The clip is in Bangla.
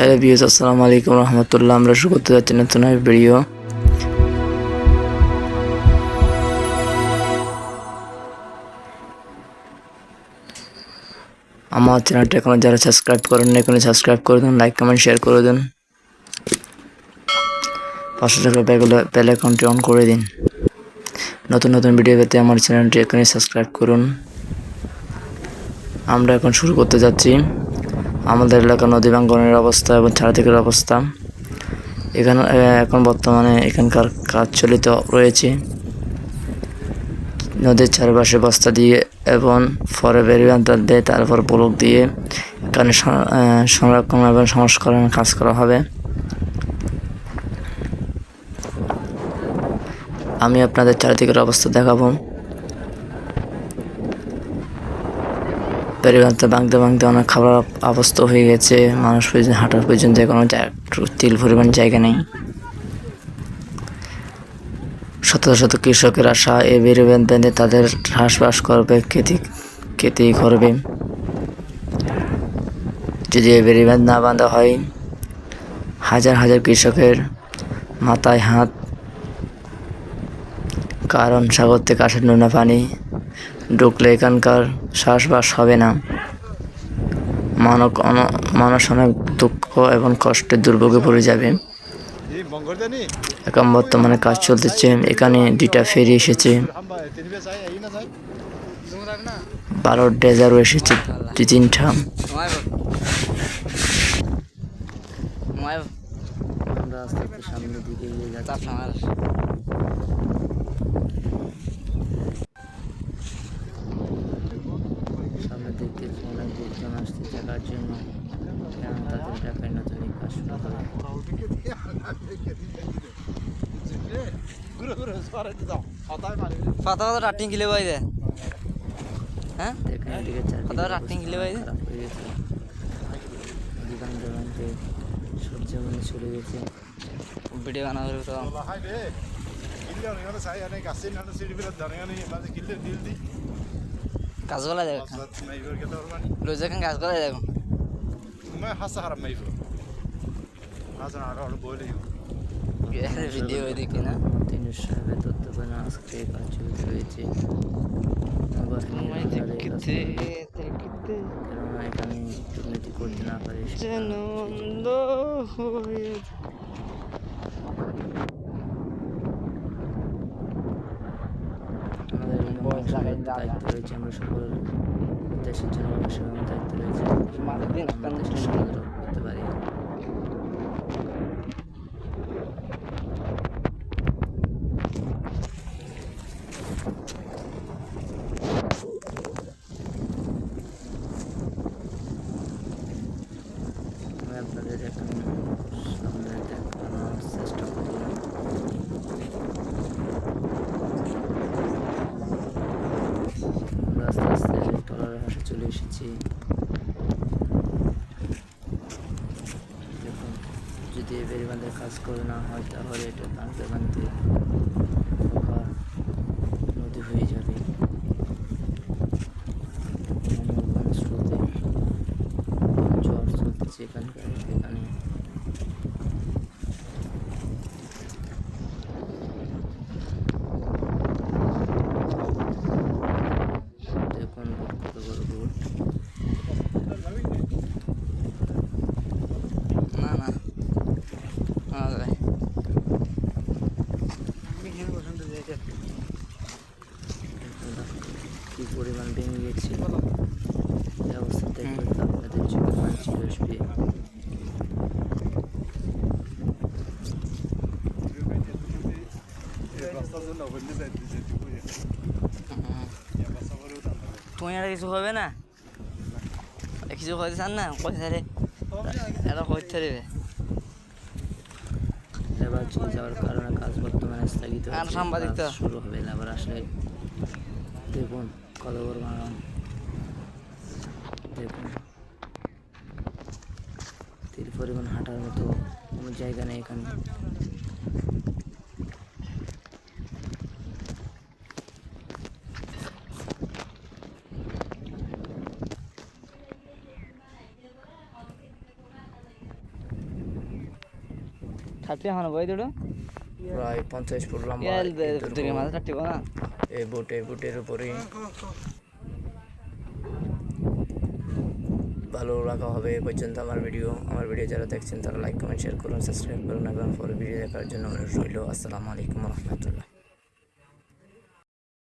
হ্যালো ভিউয়ার্স, আসসালামু আলাইকুম রহমতুল্লাহ। আমরা শুরু করতে যাচ্ছি নতুন এক ভিডিও। আমার চ্যানেলটা এখনো যারা সাবস্ক্রাইব করেন না, এখনই সাবস্ক্রাইব করে দিন, লাইক কমেন্ট শেয়ার করে দিন, পাশে থাকা বেল আইকনটি অন করে দিন। নতুন নতুন ভিডিও পেতে আমার চ্যানেলটি এখনই সাবস্ক্রাইব করুন। আমরা এখন শুরু করতে যাচ্ছি আমাদের এলাকার নদী ভাঙ্গনের অবস্থা এবং চারিদিকের অবস্থা। এখানে এখন বর্তমানে এখানকার কাজ চলিত রয়েছে। নদীর চারপাশে বস্তা দিয়ে এবং পরে বেরিবান্ধার দিয়ে তারপর ব্লক দিয়ে এখানে সংরক্ষণ এবং সংস্করণের কাজ করা হবে। আমি আপনাদের চারিদিকের অবস্থা দেখাবো। বেরিবান্ধা ভাঙতে ভাঙতে অনেক খাবার অবস্থা হয়ে গেছে, মানুষ পর্যন্ত হাঁটার পর্যন্ত কোনো তিল পরিমাণ জায়গা নেই। শত শত কৃষকের আশা এই বেরিবান্ধে তাদের চাষবাস করবে, খেতি করবে। যদি এই বেরিবাঁধ না বাঁধা হয়, হাজার হাজার কৃষকের মাথায় হাত। কারণ সাগর থেকে আসে নোনা পানি, ঢুকলে এখানকার চাষবাস হবে না। মানুষ অনেক দুঃখ এবং কষ্টের দুর্ভোগে পড়ে যাবে। এখন বর্তমানে কাজ চলতেছে। এখানে 2টা ফেরি এসেছে, 12 ডেজারও এসেছে 2-3টা। আমরা আস্তে আস্তে সামনের দিকে এগিয়ে যাচ্ছি। সামনের দিক থেকে অনেক লোকজন আসছে থাকার জন্য, কারণ তাদের ঢাকায় নতুন কাজ শুরু করে। ফাতা রাটিং গিলে ভাই দে, হ্যাঁ দেখেন এদিকে রাটিং গিলে ভাই দে, খারাপ হয়ে গেছে। দোকান দোকানকে সূর্য মনে চলে গেছে। ভিডিও বানাবে তো কাজ গলা দেখ লই যাকেন কাজ গলা দেখ ভিডিও দেখি না তিনুর সাহেবের তত্ত্বাবধানে আজকে কাজ চলতে রয়েছে। কেননা এখানে দুর্নীতি করতে না পারে আমাদের দায়িত্ব রয়েছে। আমরা সকল দেশের জনগণের দায়িত্ব রয়েছে, দেশটা সুন্দর করতে পারি। আমি আপনাদের এখন সামনে দেখানোর চেষ্টা করলাম। আমরা আস্তে আস্তে ট্রলারের পাশে চলে এসেছি। দেখুন, যদি এই বেড়িবাঁধের কাজ করে না হয় তাহলে এটা ভাঙতে ভাঙতে নদী হয়ে যাবে। স্রোতে ঝড় চলতেছে এখানে দেখুন কত বড় বোট। না না কি পরিমাণ ভেঙে গেছে এই অবস্থা দেখলে তো আপনাদের চোখে পানি চলে আসবে। তুমি আর কিছু হবে না, কিছু হইতে চান না পয়সা রে এটা করতে দেবে লেবার চলে যাওয়ার কারণে কাজ বর্তমানে স্থগিত আর সাংবাদিক তো শুরু হবে। লেবার আসলে দেখুন কত বড় বাগান, দেখুন তিল পরিমাণ হাঁটার মতো কোনো জায়গা নেই এখানে। থার্টি এখন বই দুটো প্রায় 50 ফুট লম্বা ইয়ার এই দুর্গ। দিকে মাথা থার্টি না এই বুটের উপরেই ভালো রাখা হবে। এ পর্যন্ত আমার ভিডিও যারা দেখছেন তারা লাইক কমেন্ট শেয়ার করুন, সাবস্ক্রাইব করুন এবং পরে ভিডিও দেখার জন্য অনুরোধ রইল। আসসালামু আলাইকুম রহমতুল্লাহ।